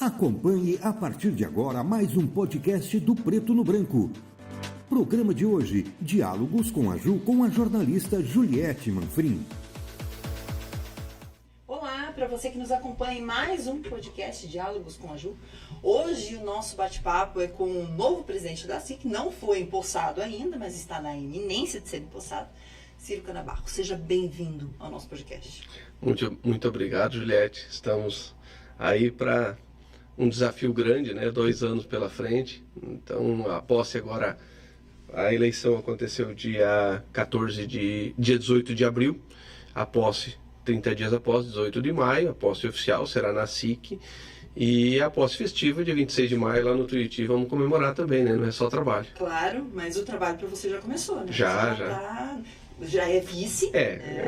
Acompanhe a partir de agora mais um podcast do Preto no Branco. Programa de hoje, Diálogos com a Ju, com a jornalista Juliette Manfrim. Olá, para você que nos acompanha em mais um podcast Diálogos com a Ju. Hoje o nosso bate-papo é com o novo presidente da SIC, não foi empossado ainda, mas está na iminência de ser empossado, Ciro Canabarro. Seja bem-vindo ao nosso podcast. Muito obrigado, Juliette. Estamos aí para um desafio grande, né? 2 anos pela frente. Então, a posse agora, a eleição aconteceu dia 18 de abril. A posse, 30 dias após, 18 de maio. A posse oficial será na SIC. E a posse festiva, dia 26 de maio, lá no Tuiuti, vamos comemorar também, né? Não é só trabalho. Claro, mas o trabalho para você já começou, né? Já. Já é vice.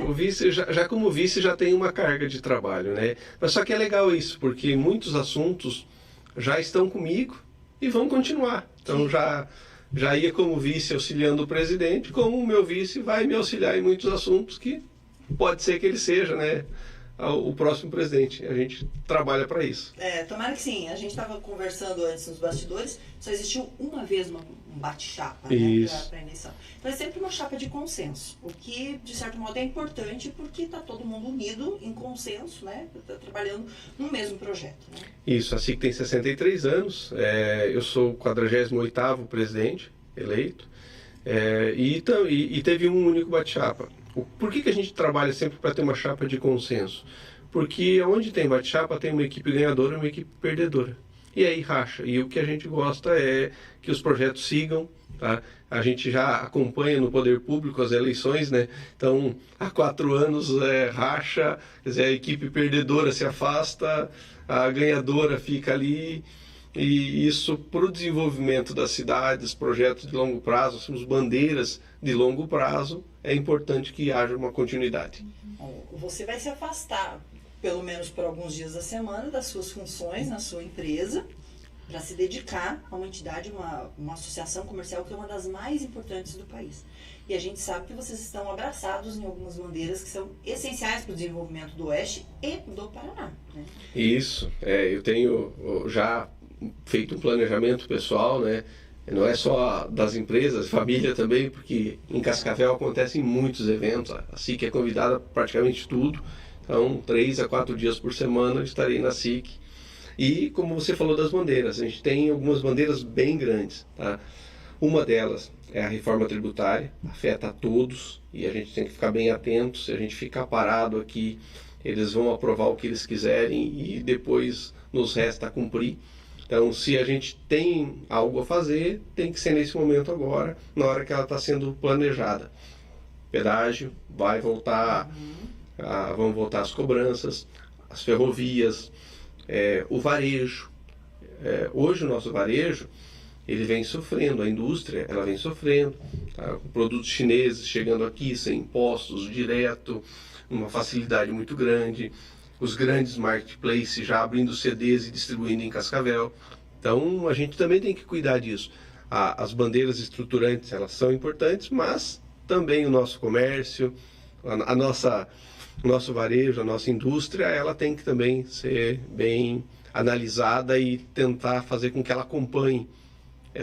O vice, já como vice, já tem uma carga de trabalho, né? Mas só que é legal isso, porque muitos assuntos já estão comigo e vão continuar. Então já ia como vice auxiliando o presidente, como o meu vice vai me auxiliar em muitos assuntos que pode ser que ele seja, né, o próximo presidente. A gente trabalha para isso. Tomara que sim. A gente estava conversando antes nos bastidores, só existiu uma vez um bate-chapa, né, para a eleição. Então é sempre uma chapa de consenso, o que de certo modo é importante porque está todo mundo unido em consenso, né, tá trabalhando no mesmo projeto. Né? Isso, a SIC tem 63 anos, eu sou o 48º presidente eleito, e teve um único bate-chapa. Por que a gente trabalha sempre para ter uma chapa de consenso? Porque onde tem bate-chapa tem uma equipe ganhadora e uma equipe perdedora. E aí racha. E o que a gente gosta é que os projetos sigam. Tá? A gente já acompanha no poder público as eleições, né? Então, há 4 anos racha, quer dizer, a equipe perdedora se afasta, a ganhadora fica ali. E isso, para o desenvolvimento das cidades, projetos de longo prazo, somos bandeiras de longo prazo, é importante que haja uma continuidade. Você vai se afastar, pelo menos por alguns dias da semana, das suas funções na sua empresa, para se dedicar a uma entidade, uma associação comercial que é uma das mais importantes do país. E a gente sabe que vocês estão abraçados em algumas bandeiras que são essenciais para o desenvolvimento do Oeste e do Paraná. Né? Isso, eu tenho já feito um planejamento pessoal, né? Não é só das empresas, família também, porque em Cascavel acontecem muitos eventos, a SIC é convidada para praticamente tudo, então 3 a 4 dias por semana eu estarei na SIC. E como você falou das bandeiras, a gente tem algumas bandeiras bem grandes, tá? Uma delas é a reforma tributária, afeta a todos e a gente tem que ficar bem atento. Se a gente ficar parado aqui, eles vão aprovar o que eles quiserem e depois nos resta cumprir. Então, se a gente tem algo a fazer, tem que ser nesse momento agora, na hora que ela está sendo planejada. Pedágio, vai voltar, vão voltar as cobranças, as ferrovias, o varejo. Hoje o nosso varejo, ele vem sofrendo, a indústria ela vem sofrendo, tá? Com produtos chineses chegando aqui sem impostos direto, uma facilidade muito grande. Os grandes marketplaces já abrindo CDs e distribuindo em Cascavel. Então, a gente também tem que cuidar disso. As bandeiras estruturantes, elas são importantes, mas também o nosso comércio, o nosso varejo, a nossa indústria, ela tem que também ser bem analisada e tentar fazer com que ela acompanhe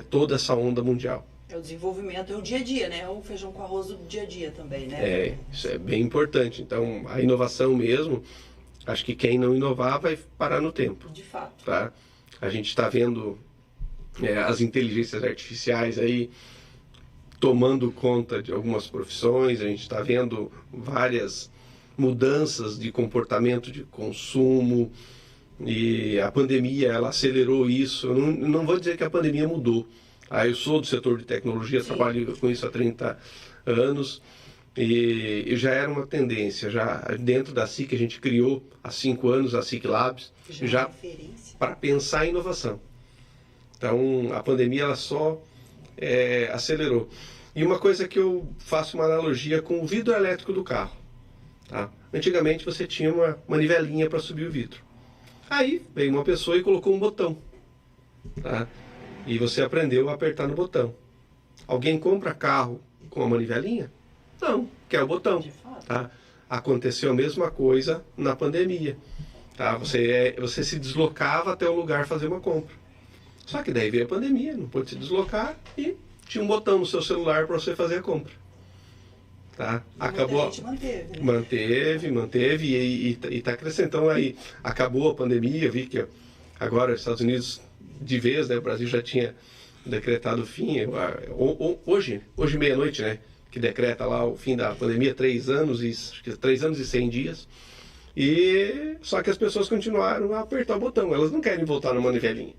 toda essa onda mundial. O desenvolvimento é o dia a dia, né? O feijão com arroz do dia a dia também, né? Isso é bem importante. Então, a inovação mesmo, acho que quem não inovar vai parar no tempo. De fato. Tá? A gente está vendo as inteligências artificiais aí tomando conta de algumas profissões, a gente está vendo várias mudanças de comportamento de consumo e a pandemia ela acelerou isso. Eu não vou dizer que a pandemia mudou. Eu sou do setor de tecnologia, trabalho com isso há 30 anos. E já era uma tendência, já dentro da SIC a gente criou há 5 anos a SIC Labs, já para pensar em inovação. Então a pandemia ela só acelerou. E uma coisa que eu faço uma analogia com o vidro elétrico do carro. Tá? Antigamente você tinha uma manivelinha para subir o vidro. Aí veio uma pessoa e colocou um botão. Tá? E você aprendeu a apertar no botão. Alguém compra carro com a manivelinha? Não, quer o botão. Tá? Aconteceu a mesma coisa na pandemia. Tá? Você se deslocava até o lugar fazer uma compra. Só que daí veio a pandemia, não pôde se deslocar e tinha um botão no seu celular para você fazer a compra. Tá? Acabou. A gente manteve, né? Manteve e está crescendo. Então aí acabou a pandemia, vi que agora os Estados Unidos de vez, né, o Brasil já tinha decretado o fim, hoje meia-noite, né, que decreta lá o fim da pandemia, 3 anos e 100 dias. E só que as pessoas continuaram a apertar o botão, elas não querem voltar no manivelinha.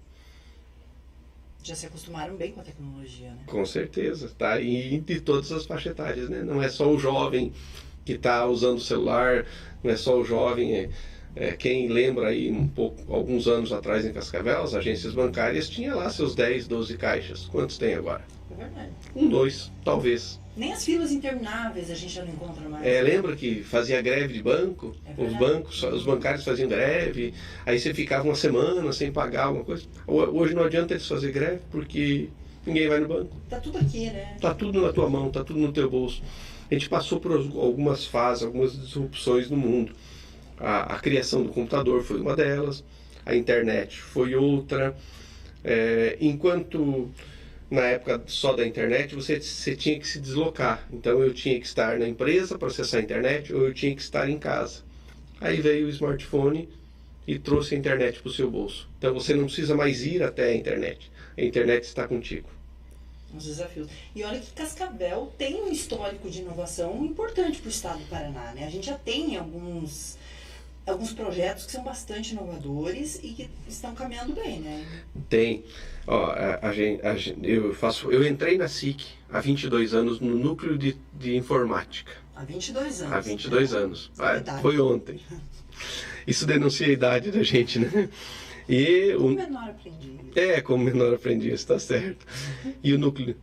Já se acostumaram bem com a tecnologia, né? Com certeza, tá? E de todas as faixas etárias, né? Não é só o jovem que está usando o celular, não é só o jovem. Quem lembra aí alguns anos atrás em Cascavel, as agências bancárias tinham lá seus 10, 12 caixas. Quantos tem agora? É verdade. 1, 2, talvez. Nem as filas intermináveis a gente já não encontra mais. Lembra que fazia greve de banco? Os bancários faziam greve, aí você ficava uma semana sem pagar alguma coisa. Hoje não adianta eles fazer greve porque ninguém vai no banco. Tá tudo aqui, né? Tá tudo na tua mão, tá tudo no teu bolso. A gente passou por algumas fases, algumas disrupções no mundo. A criação do computador foi uma delas, a internet foi outra. Enquanto na época só da internet você tinha que se deslocar, então eu tinha que estar na empresa para acessar a internet ou eu tinha que estar em casa. Aí veio o smartphone e trouxe a internet para o seu bolso. Então você não precisa mais ir até a internet está contigo. Os desafios. E olha que Cascavel tem um histórico de inovação importante para o estado do Paraná, né? A gente já tem alguns projetos que são bastante inovadores e que estão caminhando bem, né? Tem. Ó, eu entrei na SIC há 22 anos no núcleo de informática. Há 22 anos. Há 22 anos. Verdade. Foi ontem. Isso denuncia a idade da gente, né? Como menor aprendiz. Como menor aprendiz, está certo. E o núcleo...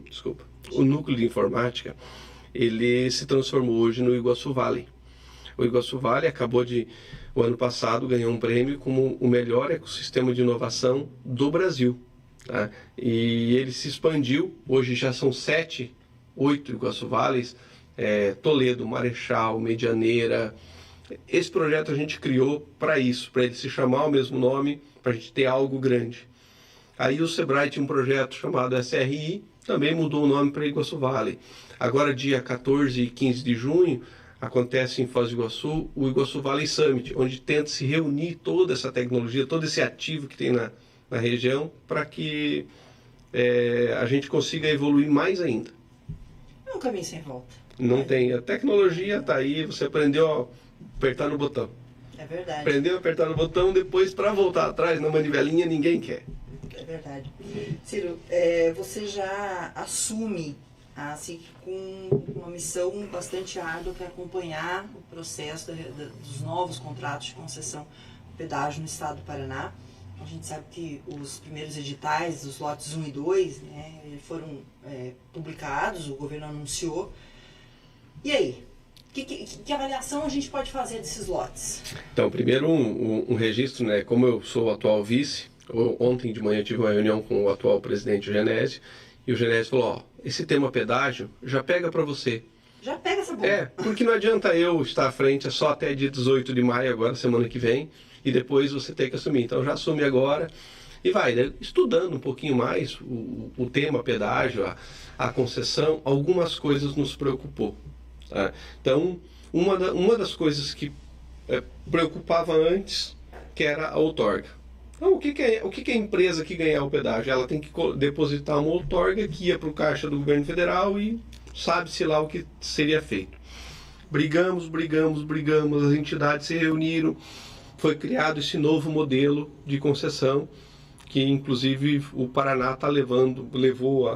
Desculpa. O núcleo de informática, ele se transformou hoje no Iguaçu Valley. O Iguaçu Valley o ano passado, ganhou um prêmio como o melhor ecossistema de inovação do Brasil. Tá? E ele se expandiu, hoje já são 7, 8 Iguaçu Valleys, Toledo, Marechal, Medianeira. Esse projeto a gente criou para isso, para ele se chamar o mesmo nome, para a gente ter algo grande. Aí o Sebrae tinha um projeto chamado SRI, também mudou o nome para Iguaçu Valley. Agora, dia 14 e 15 de junho, acontece em Foz do Iguaçu o Iguaçu Valley Summit, onde tenta se reunir toda essa tecnologia, todo esse ativo que tem na região, para que a gente consiga evoluir mais ainda. É um caminho sem volta. Não tem. A tecnologia está aí, você aprendeu a apertar no botão. É verdade. Aprendeu a apertar no botão, depois para voltar atrás na manivelinha ninguém quer. É verdade. Ciro, você já assume assim, com uma missão bastante árdua que é acompanhar o processo dos novos contratos de concessão de pedágio no estado do Paraná. A gente sabe que os primeiros editais, os lotes 1 e 2, né, foram publicados, o governo anunciou. E aí? Que avaliação a gente pode fazer desses lotes? Então, primeiro um registro, né? Como eu sou o atual vice, ontem de manhã eu tive uma reunião com o atual presidente, o Genésio, e o Genésio falou, esse tema pedágio já pega para você. Já pega essa bola. Porque não adianta eu estar à frente, é só até dia 18 de maio, agora, semana que vem, e depois você tem que assumir. Então já assume agora e vai, né, estudando um pouquinho mais o tema pedágio, a concessão, algumas coisas nos preocupou. Tá? Então, uma das coisas que preocupava antes, que era a outorga. Então, o que é a empresa que ganhar o pedágio? Ela tem que depositar uma outorga que ia para o caixa do governo federal e sabe-se lá o que seria feito. Brigamos, as entidades se reuniram, foi criado esse novo modelo de concessão, que inclusive o Paraná levou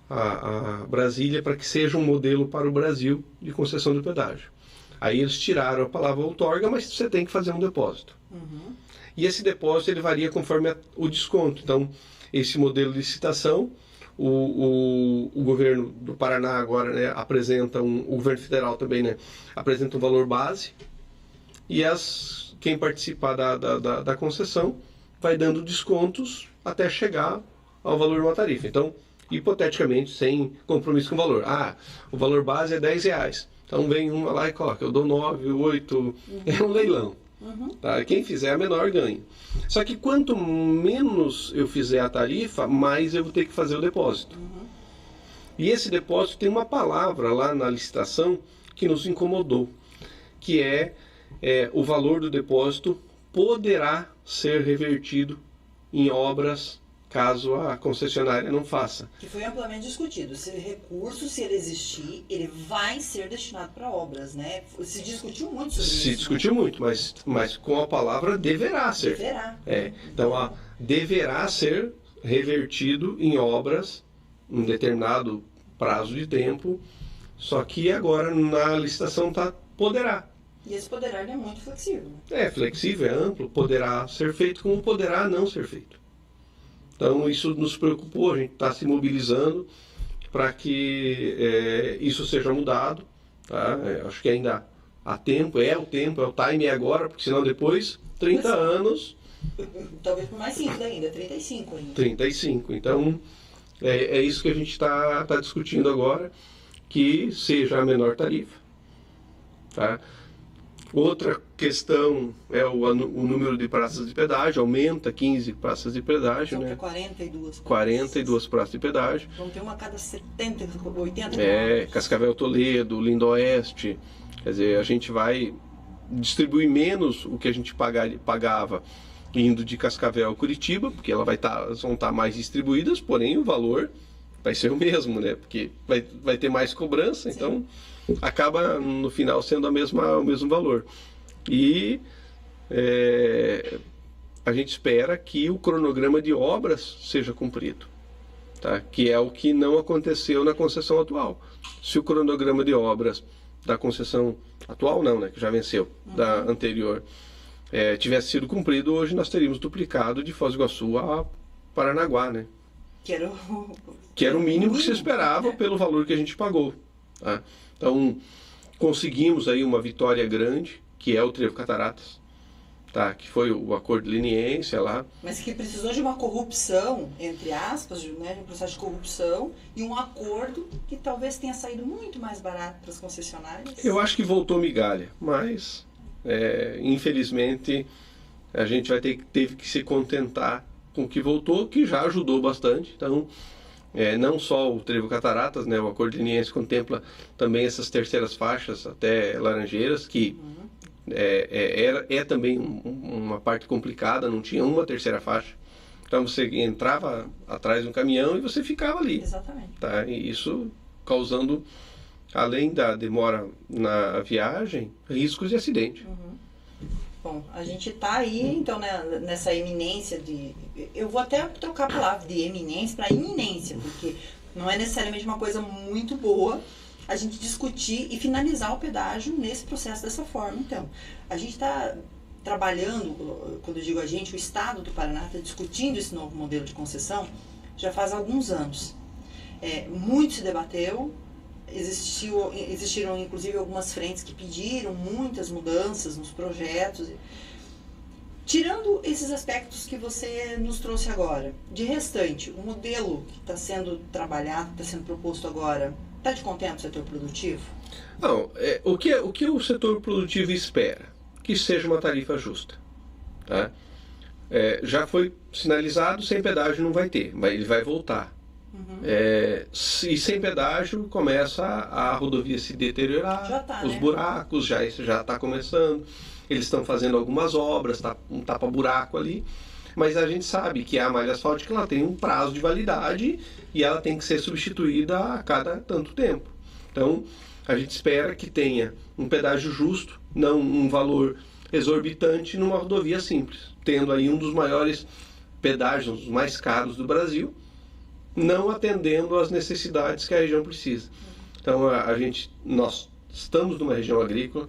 a Brasília para que seja um modelo para o Brasil de concessão de pedágio. Aí eles tiraram a palavra outorga, mas você tem que fazer um depósito. Uhum. E esse depósito ele varia conforme o desconto. Então, esse modelo de licitação, o governo do Paraná agora, né, apresenta o governo federal também, né, apresenta um valor base, e quem participar da concessão vai dando descontos até chegar ao valor de uma tarifa. Então, hipoteticamente, sem compromisso com o valor. O valor base é R$10. Então vem uma lá e coloca, eu dou 9, 8, é um leilão. Tá? Quem fizer a menor ganha. Só que quanto menos eu fizer a tarifa, mais eu vou ter que fazer o depósito. E esse depósito tem uma palavra lá na licitação que nos incomodou, que é o valor do depósito poderá ser revertido em obras caso a concessionária não faça. Que foi amplamente discutido. Esse recurso, se ele existir, ele vai ser destinado para obras, né? Se discutiu muito sobre isso. Se discutiu muito, mas com a palavra deverá ser. Deverá. Então, deverá ser revertido em obras em determinado prazo de tempo, só que agora na licitação está poderá. E esse poderá é muito flexível. É flexível, é amplo, poderá ser feito como poderá não ser feito. Então isso nos preocupou, a gente está se mobilizando para que isso seja mudado. Tá? Acho que ainda há tempo, é o time agora, porque senão depois, 30 anos... Talvez por mais 5 ainda, 35 ainda. 35, então é isso que a gente está discutindo agora, que seja a menor tarifa. Tá? Outra questão é o número de praças de pedágio, aumenta 15 praças de pedágio. São né? 42 praças de pedágio. Vamos ter uma a cada 70, 80 Cascavel Toledo, Lindoeste. Quer dizer, a gente vai distribuir menos o que a gente pagava indo de Cascavel a Curitiba, porque vão estar mais distribuídas, porém o valor vai ser o mesmo, né? Porque vai ter mais cobrança, Sim. Então acaba no final sendo o mesmo valor. E a gente espera que o cronograma de obras seja cumprido, tá? Que é o que não aconteceu na concessão atual. Se o cronograma de obras da concessão atual não, né? Que já venceu, da anterior, tivesse sido cumprido, hoje nós teríamos duplicado de Foz do Iguaçu a Paranaguá, né? Que era o mínimo que se esperava pelo valor que a gente pagou. Tá? Então, conseguimos aí uma vitória grande, que é o Trevo Cataratas, tá? Que foi o acordo de leniência lá. Mas que precisou de uma corrupção, entre aspas, né? Um processo de corrupção e um acordo que talvez tenha saído muito mais barato para as concessionárias. Eu acho que voltou migalha, mas infelizmente a gente teve que se contentar com o que voltou, que já ajudou bastante. Então, não só o Trevo Cataratas, né, o acordo de leniência contempla também essas terceiras faixas até Laranjeiras, que também uma parte complicada, não tinha uma terceira faixa. Então você entrava atrás de um caminhão e você ficava ali. Exatamente. Tá? E isso causando, além da demora na viagem, riscos de acidente. Bom, a gente está aí, então, né, nessa eminência de... Eu vou até trocar a palavra de eminência para iminência, porque não é necessariamente uma coisa muito boa a gente discutir e finalizar o pedágio nesse processo dessa forma. Então, a gente está trabalhando, quando eu digo a gente, o Estado do Paraná está discutindo esse novo modelo de concessão já faz alguns anos. Muito se debateu, existiram inclusive algumas frentes que pediram muitas mudanças nos projetos. Tirando esses aspectos que você nos trouxe agora, de restante, o modelo que está sendo trabalhado, está sendo proposto agora, está de contente o setor produtivo? Não, o que o setor produtivo espera? Que seja uma tarifa justa. Tá? Já foi sinalizado, sem pedágio não vai ter, mas ele vai voltar. E sem pedágio começa a rodovia se deteriorar, os buracos, isso já está começando. Eles estão fazendo algumas obras, um tapa-buraco ali, mas a gente sabe que a malha asfáltica ela tem um prazo de validade e ela tem que ser substituída a cada tanto tempo. Então, a gente espera que tenha um pedágio justo, não um valor exorbitante numa rodovia simples, tendo aí um dos maiores pedágios, os mais caros do Brasil, não atendendo às necessidades que a região precisa. Então, nós estamos numa região agrícola,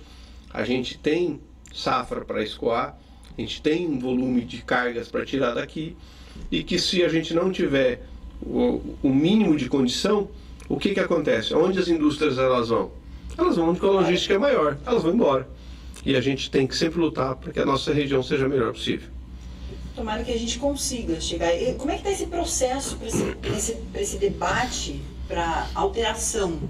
a gente tem safra para escoar, a gente tem um volume de cargas para tirar daqui, e que se a gente não tiver o mínimo de condição, o que acontece? Onde as indústrias elas vão? Elas vão onde a logística é maior, elas vão embora. E a gente tem que sempre lutar para que a nossa região seja a melhor possível. Tomara que a gente consiga chegar. E como é que está esse processo para esse debate, para alteração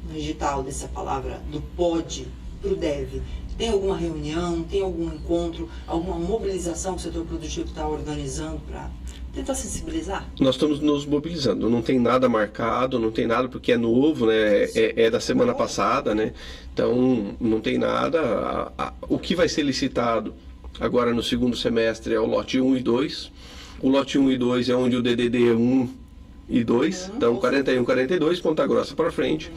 no digital dessa palavra, do POD para o DEV? Tem alguma reunião, tem algum encontro, alguma mobilização que o setor produtivo está organizando para tentar sensibilizar? Nós estamos nos mobilizando, não tem nada marcado, não tem nada porque é novo, né? É da semana passada, né? Então não tem nada. O que vai ser licitado agora no segundo semestre é o lote 1 e 2. O lote 1 e 2 é onde o DDD é 1 e 2, então 41, 42, Ponta Grossa para frente.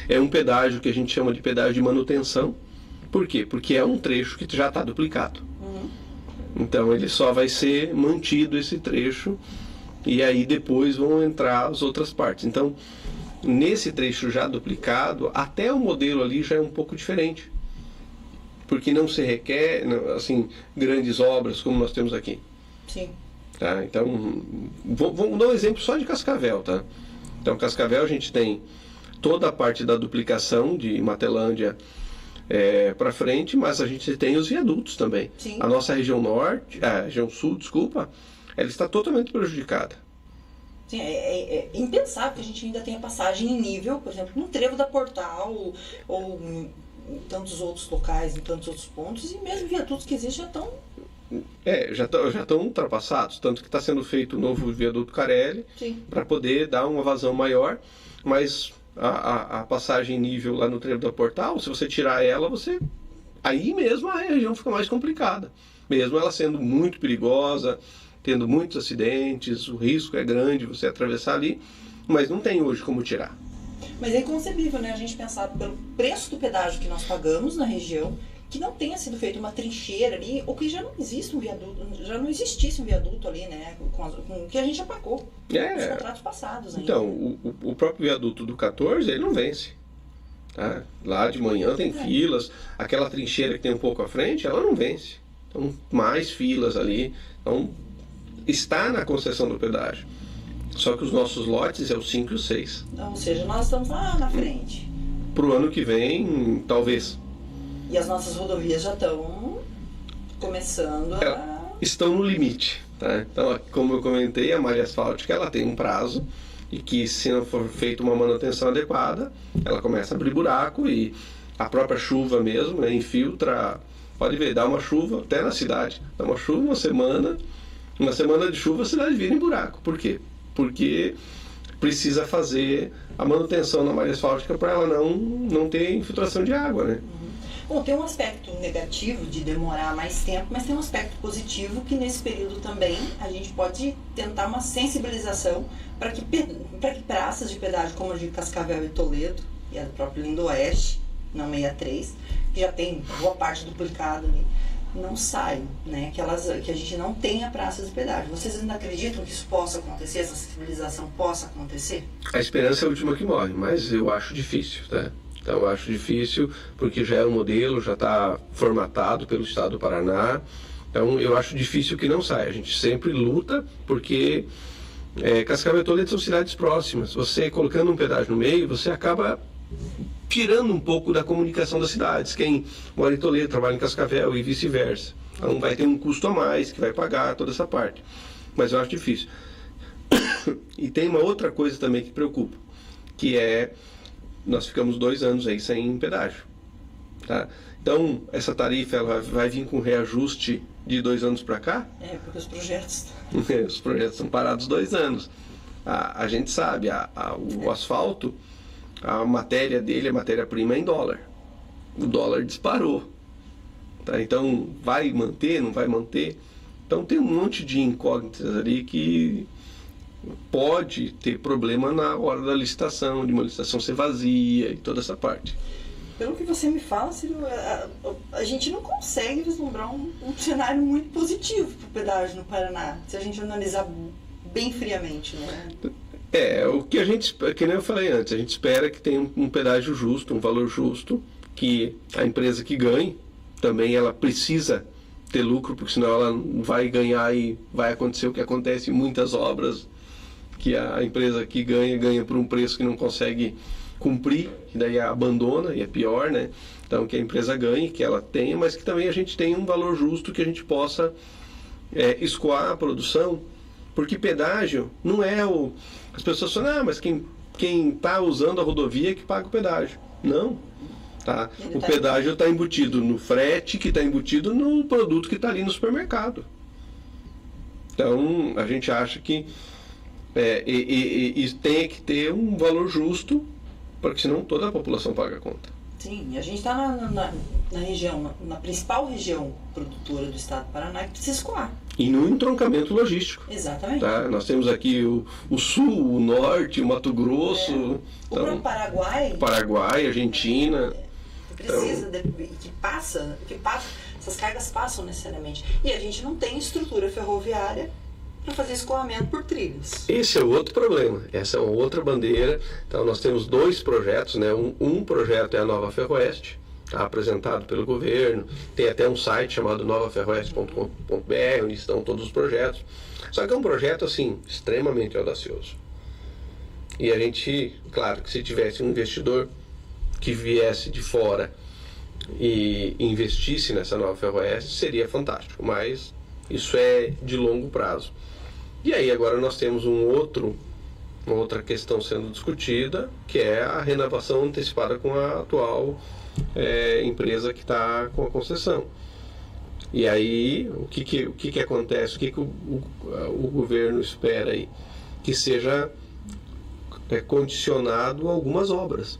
É um pedágio que a gente chama de pedágio de manutenção. Por quê? Porque é um trecho que já está duplicado. Então ele só vai ser mantido esse trecho e aí depois vão entrar as outras partes. Então, nesse trecho já duplicado, até o modelo ali já é um pouco diferente. Porque não se requer, assim, grandes obras como nós temos aqui. Sim. Tá? Então, vamos dar um exemplo só de Cascavel, tá? Então, Cascavel a gente tem toda a parte da duplicação de Matelândia para frente, mas a gente tem os viadutos também. Sim. A nossa região norte, a região sul, desculpa, ela está totalmente prejudicada. Sim, é impensável que a gente ainda tenha passagem em nível, por exemplo, no trevo da Portal ou em tantos outros locais, em tantos outros pontos, e mesmo viadutos que existem já estão... já estão ultrapassados, tanto que está sendo feito o novo viaduto Carelli para poder dar uma vazão maior, mas a passagem em nível lá no trevo da Portal, se você tirar ela, aí mesmo a região fica mais complicada, mesmo ela sendo muito perigosa, tendo muitos acidentes, o risco é grande você atravessar ali, mas não tem hoje como tirar. Mas é inconcebível, né, a gente pensar pelo preço do pedágio que nós pagamos na região, que não tenha sido feita uma trincheira ali, ou que já não existe um viaduto, já não existisse um viaduto ali, né, com o que a gente já pagou nos contratos passados ainda. Então, o próprio viaduto do 14, ele não vence. Tá? Lá de manhã tem filas, aquela trincheira que tem um pouco à frente, ela não vence. Então, mais filas ali. Então, está na concessão do pedágio. Só que os nossos lotes é o 5 e o 6. Ou seja, nós estamos lá na frente. Para o ano que vem, talvez. E as nossas rodovias já estão começando a... Estão no limite. Tá? Então, como eu comentei, a malha asfáltica ela tem um prazo e que se não for feita uma manutenção adequada, ela começa a abrir buraco e a própria chuva mesmo, né, infiltra, pode ver, dá uma chuva até na cidade. Dá uma chuva uma semana de chuva a cidade vira em buraco. Por quê? Porque precisa fazer a manutenção na malha asfáltica para ela não ter infiltração de água, né? Bom, tem um aspecto negativo de demorar mais tempo, mas tem um aspecto positivo que nesse período também a gente pode tentar uma sensibilização para que praças de pedágio como a de Cascavel e Toledo, e a do próprio Lindo Oeste, não 63, que já tem boa parte duplicada ali, não saiam, né? Que a gente não tenha praças de pedágio. Vocês ainda acreditam que isso possa acontecer, essa sensibilização possa acontecer? A esperança é a última que morre, mas eu acho difícil, tá? Então eu acho difícil porque já é um modelo, já está formatado pelo Estado do Paraná. Então eu acho difícil que não saia. A gente sempre luta porque Cascavel e Toledo são cidades próximas. Você colocando um pedágio no meio, você acaba tirando um pouco da comunicação das cidades. Quem mora em Toledo trabalha em Cascavel e vice-versa. Então vai ter um custo a mais que vai pagar toda essa parte. Mas eu acho difícil. E tem uma outra coisa também que preocupa, que é nós ficamos 2 anos aí sem pedágio. Tá? Então essa tarifa ela vai vir com reajuste de 2 anos para cá? Porque os projetos... Os projetos são parados 2 anos. A gente sabe, o asfalto, a matéria dele, a matéria-prima é em dólar. O dólar disparou. Tá? Então, vai manter, não vai manter? Então, tem um monte de incógnitas ali que pode ter problema na hora da licitação, de uma licitação ser vazia e toda essa parte. Pelo que você me fala, Ciro, a gente não consegue vislumbrar um cenário muito positivo para o pedágio no Paraná, se a gente analisar bem friamente, né? O que a gente, que nem eu falei antes, a gente espera que tenha um pedágio justo, um valor justo, que a empresa que ganhe, também ela precisa ter lucro, porque senão ela vai ganhar e vai acontecer o que acontece em muitas obras, que a empresa que ganha por um preço que não consegue cumprir, que daí abandona e é pior, né? Então que a empresa ganhe, que ela tenha, mas que também a gente tenha um valor justo que a gente possa escoar a produção, porque pedágio não é as pessoas falam, mas quem está usando a rodovia é que paga o pedágio. Não. Tá? O pedágio está embutido no frete, que está embutido no produto que está ali no supermercado. Então, a gente acha que tem que ter um valor justo, porque senão toda a população paga a conta. Sim, a gente está na região, na principal região produtora do estado do Paraná, que precisa escoar. E no entroncamento logístico. Exatamente. Tá? Nós temos aqui o sul, o norte, o Mato Grosso. O próprio Paraguai. Paraguai, Argentina. Que precisa, essas cargas passam necessariamente. E a gente não tem estrutura ferroviária para fazer escoamento por trilhos. Esse é outro problema, essa é uma outra bandeira. Então nós temos 2 projetos, né? Um projeto é a Nova Ferroeste, tá? Apresentado pelo governo, tem até um site chamado novaferroeste.com.br, onde estão todos os projetos. Só que é um projeto assim, extremamente audacioso. E a gente, claro que se tivesse um investidor que viesse de fora e investisse nessa Nova Ferroeste, seria fantástico, mas isso é de longo prazo. E aí agora nós temos uma outra questão sendo discutida, que é a renovação antecipada com a atual empresa que está com a concessão. E aí o que acontece, o que o governo espera aí? Que seja condicionado a algumas obras.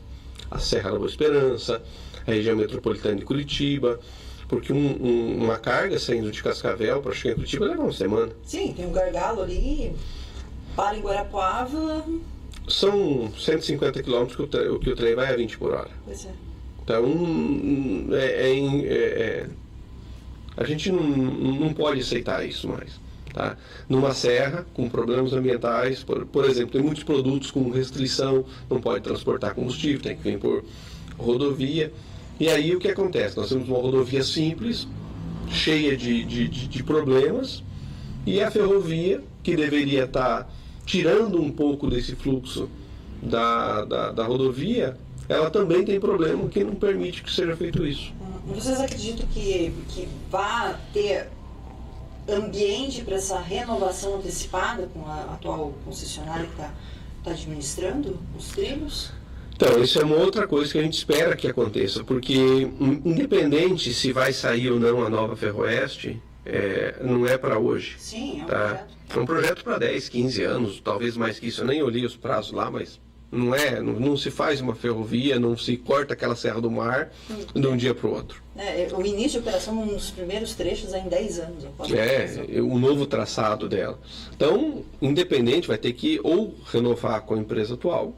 A Serra da Boa Esperança, a região metropolitana de Curitiba, porque uma carga saindo de Cascavel para chegar em Curitiba leva uma semana. Sim, tem um gargalo ali, para em Guarapuava. São 150 quilômetros que o trem vai a 20 por hora. Pois é. Então, a gente não pode aceitar isso mais. Tá? Numa serra, com problemas ambientais, por exemplo, tem muitos produtos com restrição, não pode transportar combustível, tem que vir por rodovia. E aí o que acontece? Nós temos uma rodovia simples, cheia de problemas, e a ferrovia, que deveria estar tirando um pouco desse fluxo da rodovia, ela também tem problema que não permite que seja feito isso. Vocês acreditam que vai ter ambiente para essa renovação antecipada com a atual concessionária que está administrando os trilhos? Então, isso é uma outra coisa que a gente espera que aconteça, porque independente se vai sair ou não a Nova Ferroeste, não é para hoje. Sim, é um projeto. É um projeto para 10, 15 anos, talvez mais que isso. Eu nem olhei os prazos lá, mas não se faz uma ferrovia, não se corta aquela Serra do Mar de um dia para o outro. O início de operação nos primeiros trechos é em 10 anos. O novo traçado dela. Então, independente, vai ter que ou renovar com a empresa atual,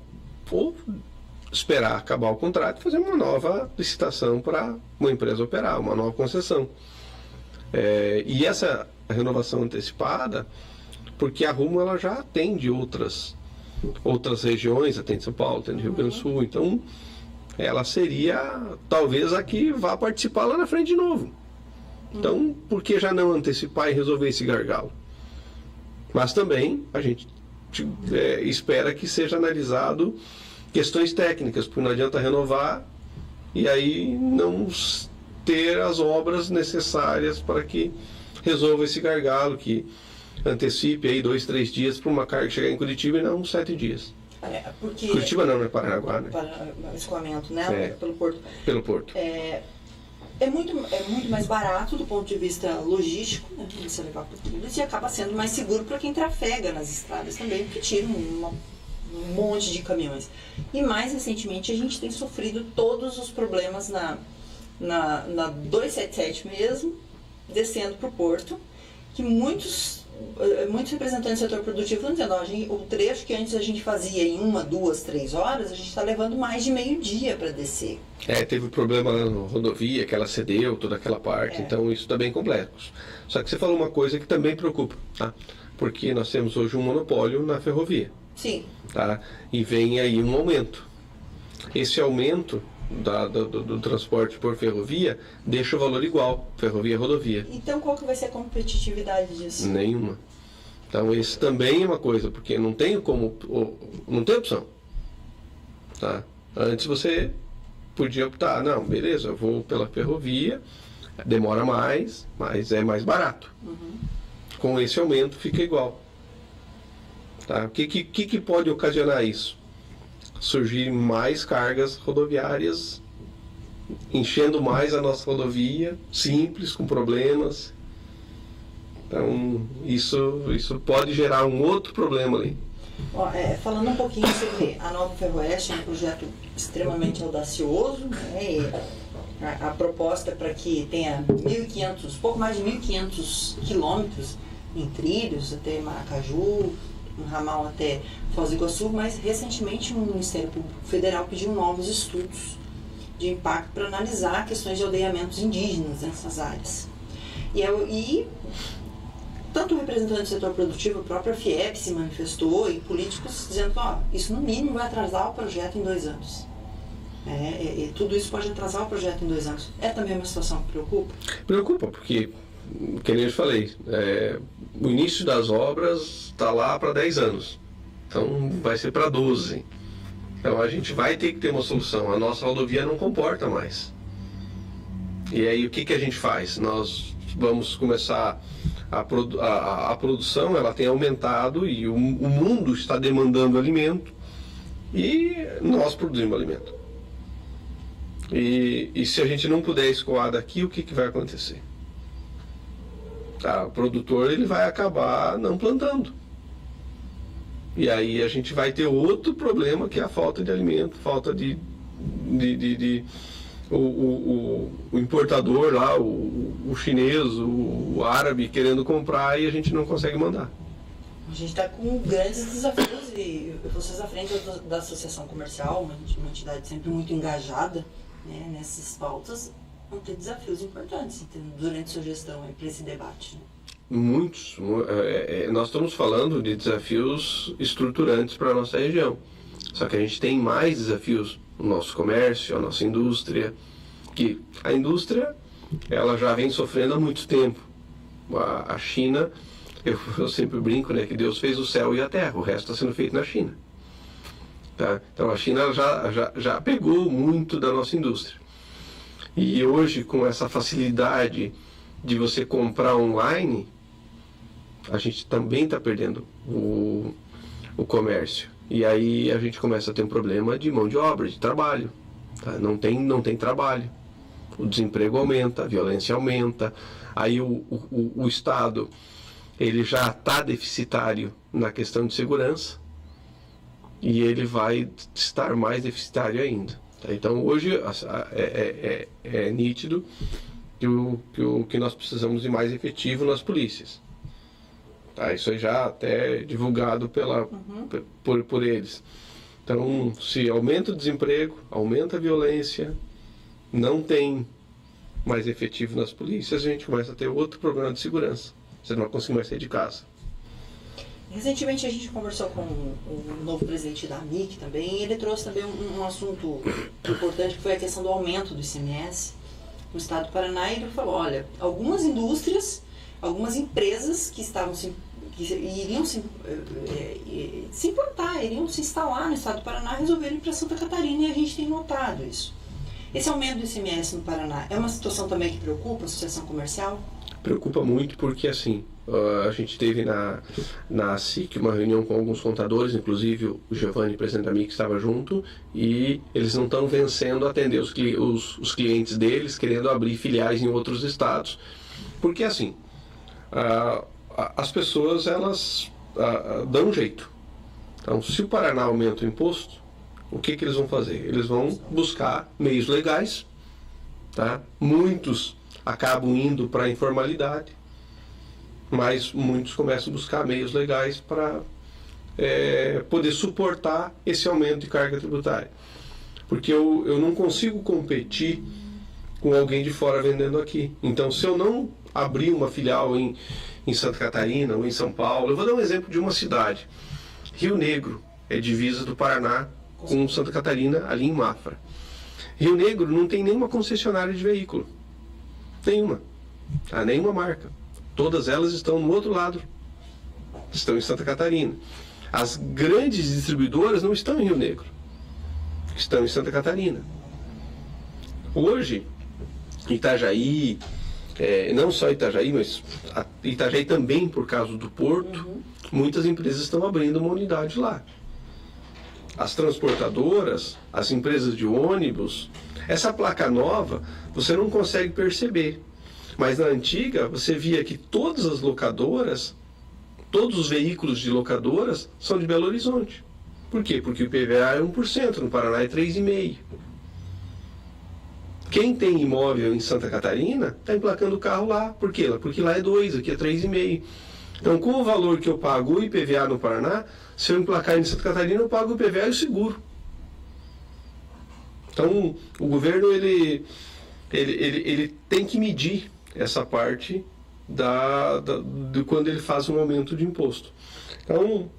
ou esperar acabar o contrato e fazer uma nova licitação para uma empresa operar, uma nova concessão. E essa renovação antecipada, porque a Rumo ela já atende outras regiões, atende São Paulo, atende Rio Grande do Sul, então ela seria talvez a que vá participar lá na frente de novo. Então, por que já não antecipar e resolver esse gargalo? Mas também a gente espera que seja analisado questões técnicas, porque não adianta renovar e aí não ter as obras necessárias para que resolva esse gargalo, que antecipe aí 2, 3 dias para uma carga chegar em Curitiba e não 7 dias. Porque Curitiba não é Paranaguá, né? Para escoamento, né? Pelo porto. Pelo porto. É muito mais barato do ponto de vista logístico, né? Você levar por trilhos, e acaba sendo mais seguro para quem trafega nas estradas também, porque tira um monte de caminhões. E mais recentemente a gente tem sofrido todos os problemas na 277 mesmo, descendo para o porto, que muitos representantes do setor produtivo estão dizendo, o trecho que antes a gente fazia em 1, 2, 3 horas, a gente está levando mais de meio-dia para descer. Teve um problema lá na rodovia, que ela cedeu toda aquela parte, então isso está bem complexo. Só que você falou uma coisa que também preocupa, tá? Porque nós temos hoje um monopólio na ferrovia. Sim. Tá? E vem aí um aumento. Esse aumento do transporte por ferrovia deixa o valor igual, ferrovia e rodovia. Então qual que vai ser a competitividade disso? Nenhuma. Então isso também é uma coisa, porque não tem opção. Tá? Antes você podia optar, não, beleza, eu vou pela ferrovia, demora mais, mas é mais barato. Com esse aumento fica igual. Tá? O que pode ocasionar isso? Surgir mais cargas rodoviárias enchendo mais a nossa rodovia, simples, com problemas. Então, isso pode gerar um outro problema ali. Falando um pouquinho sobre a Nova Ferroeste, é um projeto extremamente audacioso, né? A proposta é para que tenha pouco mais de 1.500 quilômetros em trilhos até Maracaju, um ramal até Foz do Iguaçu, mas recentemente o Ministério Público Federal pediu novos estudos de impacto para analisar questões de aldeamentos indígenas nessas áreas. E tanto o representante do setor produtivo, a própria FIEP se manifestou, e políticos dizendo que isso no mínimo vai atrasar o projeto em 2 anos. E tudo isso pode atrasar o projeto em 2 anos. É também uma situação que preocupa? Preocupa, porque, como eu falei, o início das obras está lá para 10 anos. Então vai ser para 12. Então a gente vai ter que ter uma solução. A nossa rodovia não comporta mais. E aí o que a gente faz? Nós vamos começar a produção, ela tem aumentado e o mundo está demandando alimento e nós produzimos alimento. E se a gente não puder escoar daqui, o que vai acontecer? O produtor ele vai acabar não plantando. E aí a gente vai ter outro problema, que é a falta de alimento, falta o importador lá, o chinês, o árabe querendo comprar e a gente não consegue mandar. A gente está com grandes desafios e vocês à frente da Associação Comercial, uma entidade sempre muito engajada, né, nessas pautas, vão ter desafios importantes durante sua gestão para esse debate. Né? Muitos. Nós estamos falando de desafios estruturantes para a nossa região. Só que a gente tem mais desafios no nosso comércio, a nossa indústria, que a indústria ela já vem sofrendo há muito tempo. A China, eu sempre brinco, né, que Deus fez o céu e a terra, o resto está sendo feito na China. Tá? Então a China já pegou muito da nossa indústria. E hoje, com essa facilidade de você comprar online, a gente também está perdendo o comércio. E aí a gente começa a ter um problema de mão de obra, de trabalho. Tá? Não tem trabalho. O desemprego aumenta, a violência aumenta. Aí o Estado ele já está deficitário na questão de segurança e ele vai estar mais deficitário ainda. Tá? Então hoje é nítido que nós precisamos de mais efetivo nas polícias. Tá? Isso aí já até é divulgado por eles. Então, se aumenta o desemprego, aumenta a violência, não tem mais efetivo nas polícias, a gente começa a ter outro problema de segurança. Você não vai conseguir mais sair de casa. Recentemente a gente conversou com o novo presidente da AMIC também, e ele trouxe também um assunto importante, que foi a questão do aumento do ICMS no estado do Paraná, e ele falou, olha, algumas indústrias, algumas empresas que iriam se implantar, iriam se instalar no estado do Paraná, resolveram ir para Santa Catarina, e a gente tem notado isso. Esse aumento do ICMS no Paraná é uma situação também que preocupa a associação comercial? Preocupa muito porque, assim, a gente teve na SIC uma reunião com alguns contadores, inclusive o Giovanni, presidente da AMIC, estava junto, e eles não estão vencendo a atender os clientes deles, querendo abrir filiais em outros estados. Porque, assim, as pessoas, elas dão um jeito. Então, se o Paraná aumenta o imposto, o que eles vão fazer? Eles vão buscar meios legais, tá? Muitos acabam indo para a informalidade, mas muitos começam a buscar meios legais para poder suportar esse aumento de carga tributária. Porque eu não consigo competir com alguém de fora vendendo aqui. Então, se eu não abrir uma filial em Santa Catarina ou em São Paulo, eu vou dar um exemplo de uma cidade. Rio Negro é divisa do Paraná com Santa Catarina, ali em Mafra. Rio Negro não tem nenhuma concessionária de veículo. Nenhuma. Tá? Nenhuma marca. Todas elas estão no outro lado. Estão em Santa Catarina. As grandes distribuidoras não estão em Rio Negro. Estão em Santa Catarina. Hoje, Itajaí, não só Itajaí, mas Itajaí também por causa do porto, muitas empresas estão abrindo uma unidade lá. as transportadoras, as empresas de ônibus, essa placa nova você não consegue perceber. Mas na antiga você via que todas as locadoras, todos os veículos de locadoras são de Belo Horizonte. Por quê? Porque o IPVA é 1%, no Paraná é 3,5%. Quem tem imóvel em Santa Catarina está emplacando o carro lá. Por quê? Porque lá é 2%, aqui é 3,5%. Então, com o valor que eu pago o IPVA no Paraná, se eu emplacar em Santa Catarina, eu pago o IPVA e o seguro. Então, o governo ele tem que medir essa parte de quando ele faz um aumento de imposto. Então,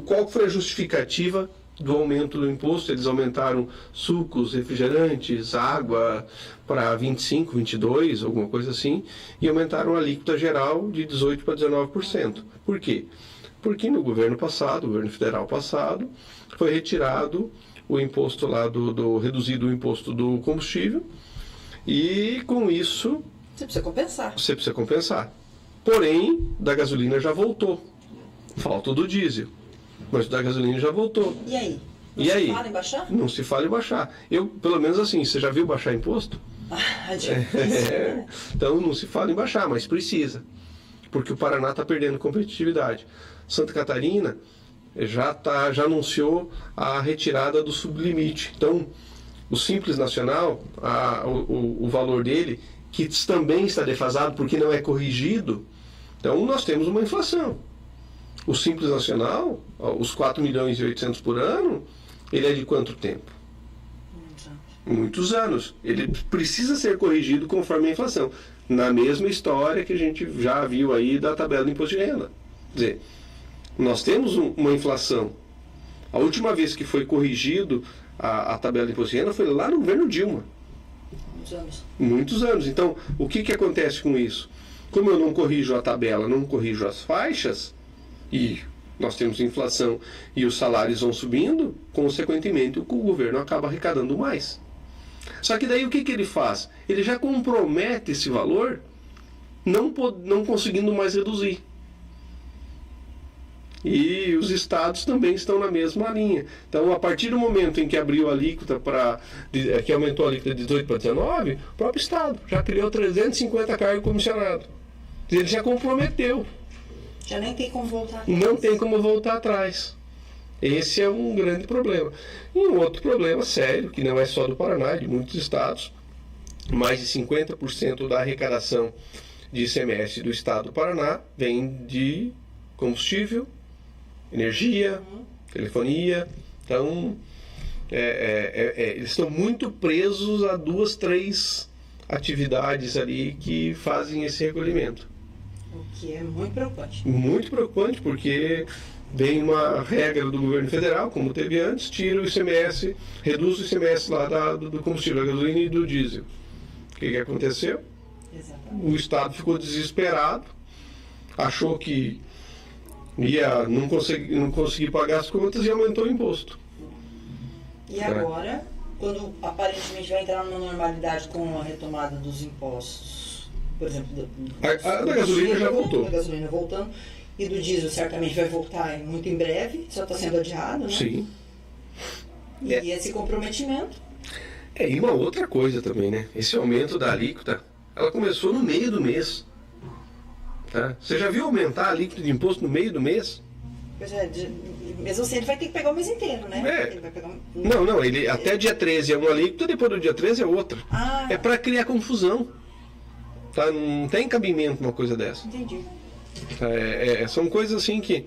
qual foi a justificativa do aumento do imposto? Eles aumentaram sucos, refrigerantes, água para 25%, 22%, alguma coisa assim, e aumentaram a alíquota geral de 18% para 19%. Por quê? Porque no governo passado, o governo federal passado, foi retirado o imposto lá reduzido o imposto do combustível, e com isso você precisa compensar. Porém, da gasolina já voltou. Falta o do diesel. Mas da gasolina já voltou. E aí? Não se fala em baixar? Não se fala em baixar. Eu, pelo menos assim, você já viu baixar imposto? Então não se fala em baixar, mas precisa. Porque o Paraná está perdendo competitividade. Santa Catarina já anunciou a retirada do sublimite. Então, o Simples Nacional, o valor dele, que também está defasado porque não é corrigido, então nós temos uma inflação. O Simples Nacional, os 4 milhões e 800 por ano, ele é de quanto tempo? Muitos anos. Ele precisa ser corrigido conforme a inflação. Na mesma história que a gente já viu aí da tabela do imposto de renda. Quer dizer, nós temos uma inflação. A última vez que foi corrigido a tabela de imposto de renda foi lá no governo Dilma. Muitos anos. Então, o que acontece com isso? Como eu não corrijo a tabela, não corrijo as faixas, e nós temos inflação e os salários vão subindo, consequentemente o governo acaba arrecadando mais. Só que daí o que ele faz? Ele já compromete esse valor, não conseguindo mais reduzir. E os estados também estão na mesma linha. Então, a partir do momento em que abriu a alíquota que aumentou a alíquota de 18 para 19, o próprio estado já criou 350 cargos comissionados. Ele já comprometeu. Já nem tem como voltar atrás. Não tem como voltar atrás. Esse é um grande problema. E um outro problema sério, que não é só do Paraná, é de muitos estados, mais de 50% da arrecadação de ICMS do estado do Paraná vem de combustível, energia, telefonia. Então, eles estão muito presos a 2, 3 atividades ali que fazem esse recolhimento. O que é muito preocupante. Muito preocupante, porque vem uma regra do governo federal, como teve antes, tira o ICMS, reduz o ICMS lá do combustível, da gasolina e do diesel. O que aconteceu? Exatamente. O estado ficou desesperado, achou que não conseguir pagar as contas e aumentou o imposto. E agora, quando aparentemente vai entrar numa normalidade com a retomada dos impostos, por exemplo, a da gasolina já voltou. A gasolina voltando, e do diesel certamente vai voltar muito em breve, só está sendo adiado, né? Sim. E esse comprometimento? E uma outra coisa também, né? Esse aumento da alíquota, ela começou no meio do mês. Tá? Você já viu aumentar a alíquota de imposto no meio do mês? Pois é, mesmo assim ele vai ter que pegar o mês inteiro, né? Ele vai pegar Não, ele até dia 13 é uma alíquota, depois do dia 13 é outra. É para criar confusão. Tá? Não tem cabimento uma coisa dessa. Entendi. São coisas assim que,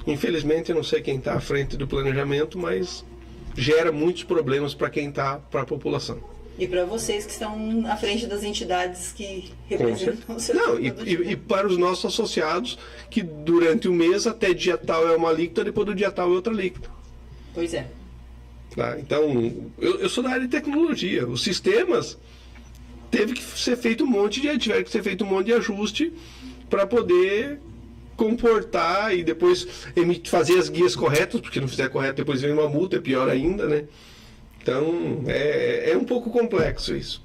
infelizmente, eu não sei quem está à frente do planejamento, mas gera muitos problemas para quem está, para a população. E para vocês que estão à frente das entidades que representam o seu e para os nossos associados, que durante o mês, até dia tal é uma alíquota, depois do dia tal é outra alíquota. Pois é. Tá? Então, eu sou da área de tecnologia. Os sistemas tiveram que ser feito um monte de ajuste para poder comportar e depois fazer as guias corretas, porque não fizer correto depois vem uma multa, é pior ainda, né? Então, é um pouco complexo isso.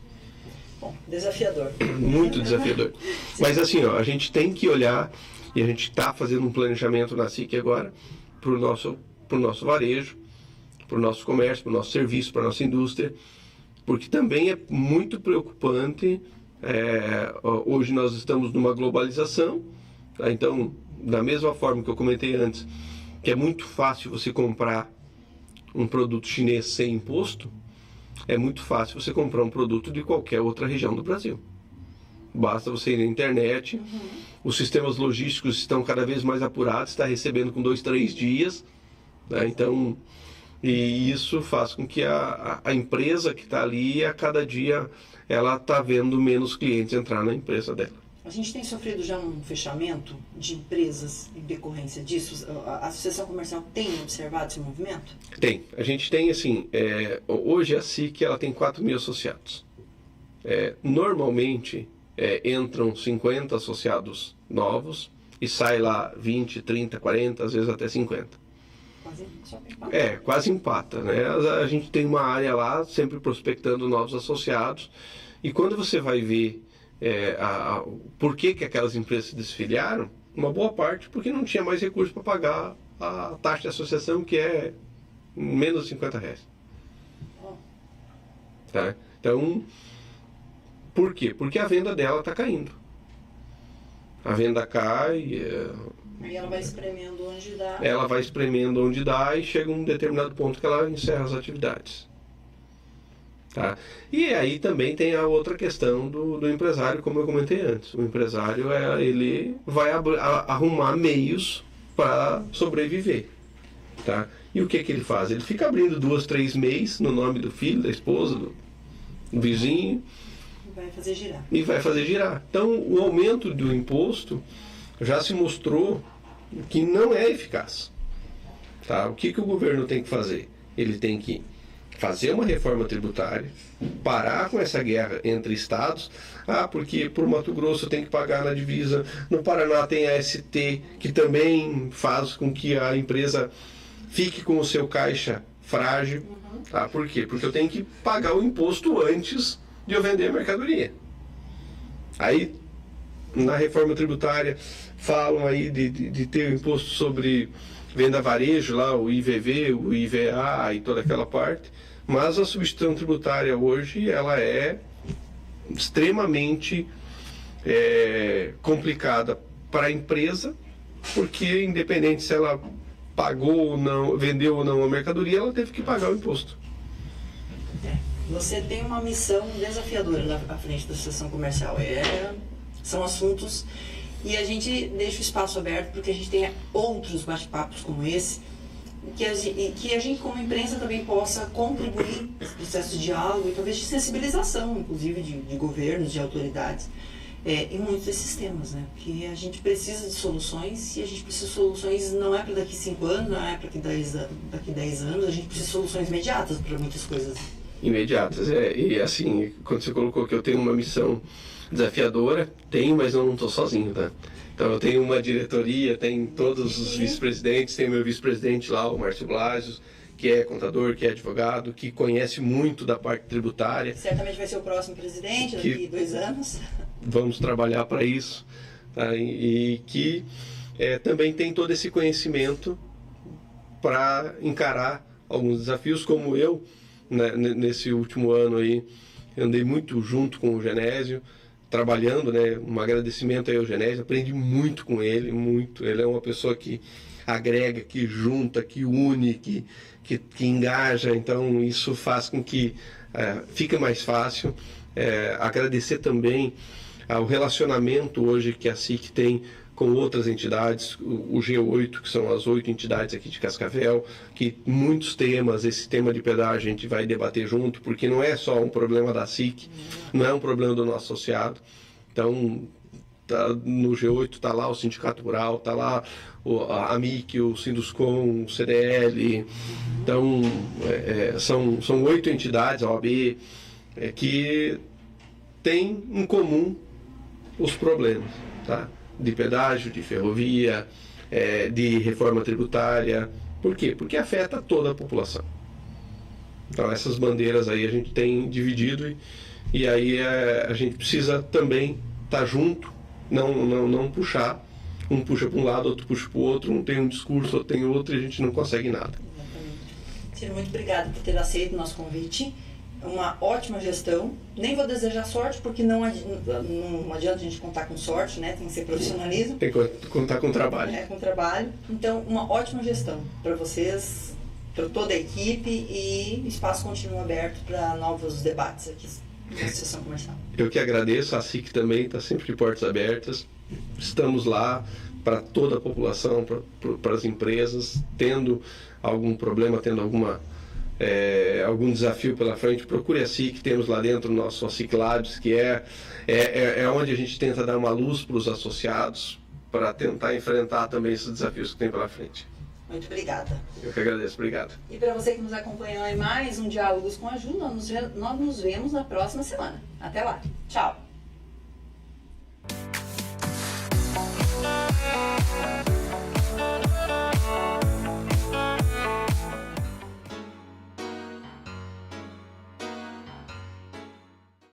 Bom, desafiador. Muito desafiador. Mas assim, a gente tem que olhar, e a gente está fazendo um planejamento na SIC agora, para o nosso varejo, o nosso comércio, para o nosso serviço, para a nossa indústria, porque também é muito preocupante. Hoje nós estamos numa globalização, tá? Então, da mesma forma que eu comentei antes, que é muito fácil você comprar um produto chinês sem imposto, é muito fácil você comprar um produto de qualquer outra região do Brasil. Basta você ir na internet, os sistemas logísticos estão cada vez mais apurados, está recebendo com 2, 3 dias, né? Então, e isso faz com que a empresa que está ali, a cada dia, ela está vendo menos clientes entrar na empresa dela. A gente tem sofrido já um fechamento de empresas em decorrência disso? A Associação Comercial tem observado esse movimento? Tem. A gente tem, assim, hoje a SIC ela tem 4.000 associados. Normalmente, entram 50 associados novos e sai lá 20, 30, 40, às vezes até 50. Quase empata, né? A gente tem uma área lá sempre prospectando novos associados, e quando você vai ver por que aquelas empresas se desfiliaram, uma boa parte porque não tinha mais recurso para pagar a taxa de associação, que é menos de R$50. Tá? Então, por quê? Porque a venda dela está caindo. A venda cai. E ela vai espremendo onde dá. Ela vai espremendo onde dá e chega um determinado ponto que ela encerra as atividades. Tá? E aí também tem a outra questão do empresário, como eu comentei antes. O empresário ele vai arrumar meios para sobreviver. Tá? E o que ele faz? Ele fica abrindo 2, 3 MEIs no nome do filho, da esposa, do vizinho. Vai fazer girar. E vai fazer girar. Então, o aumento do imposto já se mostrou que não é eficaz. Tá? O que o governo tem que fazer? Ele tem que fazer uma reforma tributária, parar com essa guerra entre estados. Porque por Mato Grosso tem que pagar na divisa, no Paraná tem a ST, que também faz com que a empresa fique com o seu caixa frágil. Tá? Por quê? Porque eu tenho que pagar o imposto antes de eu vender a mercadoria. Aí, na reforma tributária, falam aí de ter o imposto sobre venda varejo, lá, o IVV, o IVA e toda aquela parte, mas a substituição tributária hoje, ela é extremamente complicada para a empresa, porque independente se ela pagou ou não, vendeu ou não a mercadoria, ela teve que pagar o imposto. Você tem uma missão desafiadora à frente da Associação Comercial. São assuntos, e a gente deixa o espaço aberto porque a gente tem outros bate-papos como esse, que a gente como imprensa também possa contribuir nesse processo de diálogo e talvez de sensibilização, inclusive de governos, de autoridades, em muitos desses temas, né? Porque a gente precisa de soluções, e a gente precisa de soluções não é para daqui 5 anos, não é para daqui 10 anos, a gente precisa de soluções imediatas para muitas coisas. Imediatas, e assim, quando você colocou que eu tenho uma missão desafiadora, tenho, mas eu não estou sozinho, tá? Então eu tenho uma diretoria, tem todos os vice-presidentes, tem meu vice-presidente lá, o Márcio Blasius, que é contador, que é advogado, que conhece muito da parte tributária. Certamente vai ser o próximo presidente daqui 2 anos. Vamos trabalhar para isso, tá? E que também tem todo esse conhecimento para encarar alguns desafios, como eu, né, nesse último ano aí, eu andei muito junto com o Genésio, trabalhando, né, um agradecimento aí ao Genésio, aprendi muito com ele, muito. Ele é uma pessoa que agrega, que junta, que une, que engaja, então isso faz com que fique mais fácil. Agradecer também ao relacionamento hoje que a SIC tem com outras entidades, o G8, que são as 8 entidades aqui de Cascavel, que muitos temas, esse tema de pedágio a gente vai debater junto, porque não é só um problema da SIC, não é um problema do nosso associado. Então, no G8 está lá o Sindicato Rural, está lá a AMIC, o Sinduscom, o CDL. Então, são 8 entidades, a OAB, que têm em comum os problemas, tá? De pedágio, de ferrovia, de reforma tributária. Por quê? Porque afeta toda a população. Então essas bandeiras aí a gente tem dividido, e aí a gente precisa também estar junto, não puxar. Um puxa para um lado, outro puxa para o outro, um tem um discurso, outro tem outro, e a gente não consegue nada. Exatamente. Ciro, muito obrigada por ter aceito o nosso convite. Uma ótima gestão. Nem vou desejar sorte, porque não adianta a gente contar com sorte, né? Tem que ser profissionalismo. Tem que contar com trabalho. Com trabalho. Então, uma ótima gestão para vocês, para toda a equipe, e o espaço continua aberto para novos debates aqui na Associação Comercial. Eu que agradeço, a SIC também está sempre de portas abertas. Estamos lá para toda a população, para as empresas, tendo algum problema, tendo algum desafio pela frente, procure a SIC. Temos lá dentro o nosso SIC Labs, que é onde a gente tenta dar uma luz para os associados, para tentar enfrentar também esses desafios que tem pela frente. Muito obrigada. Eu que agradeço, obrigado. E para você que nos acompanhou em mais um Diálogos com a Ju, nós nos vemos na próxima semana. Até lá. Tchau.